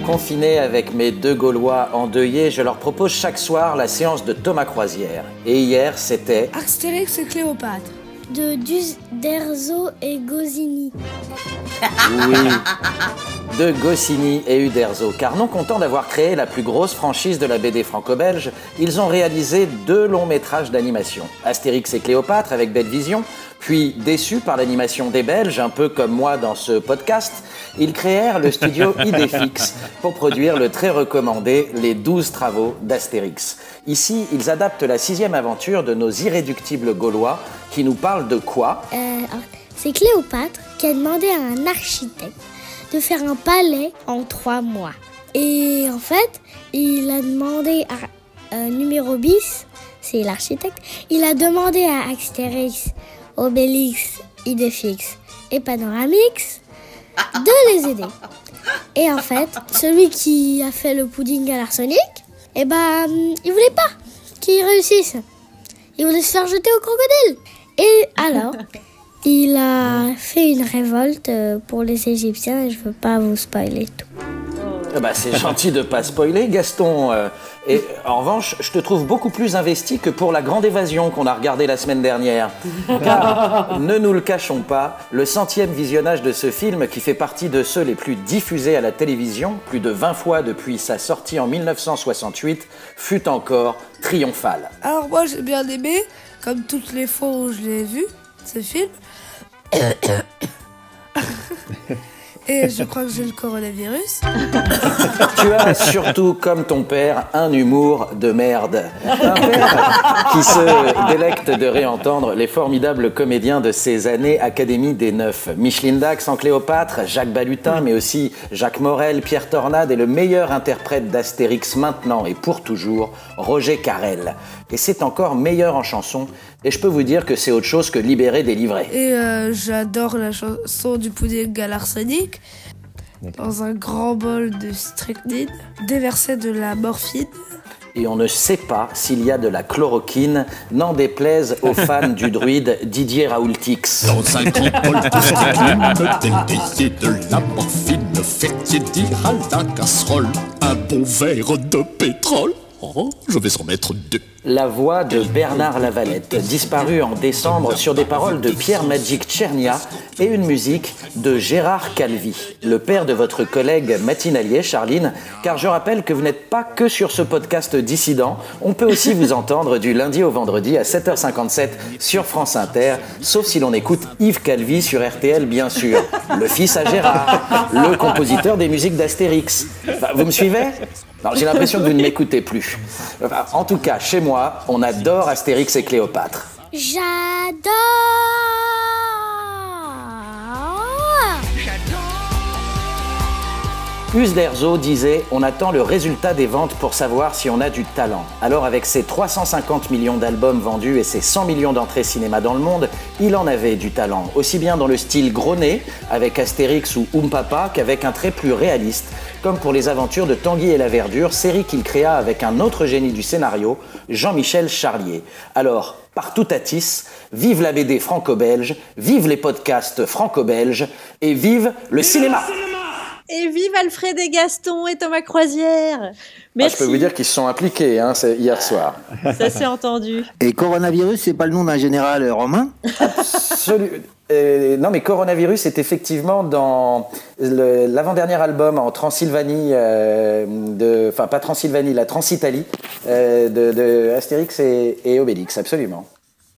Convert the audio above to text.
Confiné avec mes deux Gaulois endeuillés, je leur propose chaque soir la séance de Thomas Croisière. Et hier, c'était... Astérix et Cléopâtre. De Uderzo et Goscinny. Oui, de Goscinny et Uderzo. Car non contents d'avoir créé la plus grosse franchise de la BD franco-belge, ils ont réalisé 2 longs métrages d'animation. Astérix et Cléopâtre avec Belle Vision, puis déçus par l'animation des Belges, un peu comme moi dans ce podcast, ils créèrent le studio Idéfix pour produire le très recommandé Les 12 travaux d'Astérix. Ici, ils adaptent la 6e aventure de nos irréductibles Gaulois qui nous parlent de quoi ? C'est Cléopâtre qui a demandé à un architecte de faire un palais en 3 mois. Et en fait, il a demandé à numéro bis, c'est l'architecte, il a demandé à Astérix, Obélix, Idéfix et Panoramix de les aider. Et en fait, celui qui a fait le pudding à l'arsenic, il voulait pas qu'il réussisse. Il voulait se faire jeter au crocodile. Et alors, il a fait une révolte pour les Égyptiens et je veux pas vous spoiler tout. C'est gentil de pas spoiler, Gaston. Et en revanche, je te trouve beaucoup plus investi que pour La Grande Évasion qu'on a regardé la semaine dernière. Car, ne nous le cachons pas, le 100e visionnage de ce film, qui fait partie de ceux les plus diffusés à la télévision, plus de 20 fois depuis sa sortie en 1968, fut encore triomphal. Alors moi j'ai bien aimé, comme toutes les fois où je l'ai vu, ce film. Et je crois que j'ai le coronavirus. Tu as surtout, comme ton père, un humour de merde. Un père qui se délecte de réentendre les formidables comédiens de ces années Académie des Neufs. Micheline Dax en Cléopâtre, Jacques Balutin, mais aussi Jacques Morel, Pierre Tornade et le meilleur interprète d'Astérix maintenant et pour toujours, Roger Carrel. Et c'est encore meilleur en chanson. Et je peux vous dire que c'est autre chose que libérer, délivrer. Et j'adore la chanson du pudding à l'arsenic. Dans un grand bol de strychnine, déverser de la morphine. Et on ne sait pas s'il y a de la chloroquine, n'en déplaise aux fans du druide Didier Raoultix. Dans un grand bol de strychnine, déliez de la morphine, faites dire à la casserole un bon verre de pétrole. Oh, je vais en mettre 2. La voix de Bernard Lavalette, disparu en décembre sur des paroles de Pierre Magic Tchernia et une musique de Gérard Calvi, le père de votre collègue matinalier, Charline, car je rappelle que vous n'êtes pas que sur ce podcast dissident, on peut aussi vous entendre du lundi au vendredi à 7h57 sur France Inter, sauf si l'on écoute Yves Calvi sur RTL bien sûr, le fils à Gérard, le compositeur des musiques d'Astérix. Vous me suivez ? Alors, j'ai l'impression que vous ne m'écoutez plus. En tout cas, chez moi, on adore Astérix et Cléopâtre. J'adore. Uderzo disait « On attend le résultat des ventes pour savoir si on a du talent ». Alors avec ses 350 millions d'albums vendus et ses 100 millions d'entrées cinéma dans le monde, il en avait du talent, aussi bien dans le style gros nez, avec Astérix ou Papa, qu'avec un trait plus réaliste, comme pour les aventures de Tanguy et la Verdure, série qu'il créa avec un autre génie du scénario, Jean-Michel Charlier. Alors, partout à Tis, vive la BD franco-belge, vive les podcasts franco-belges et vive le cinéma. Et vive Alfred et Gaston et Thomas Croisière. Merci. Je peux vous dire qu'ils se sont impliqués c'est hier soir. Ça s'est entendu. Et coronavirus, c'est pas le nom d'un général romain ? Non, mais Coronavirus est effectivement dans l'avant-dernier album en Transylvanie, pas Transylvanie, la Transitalie de Astérix et Obélix, absolument.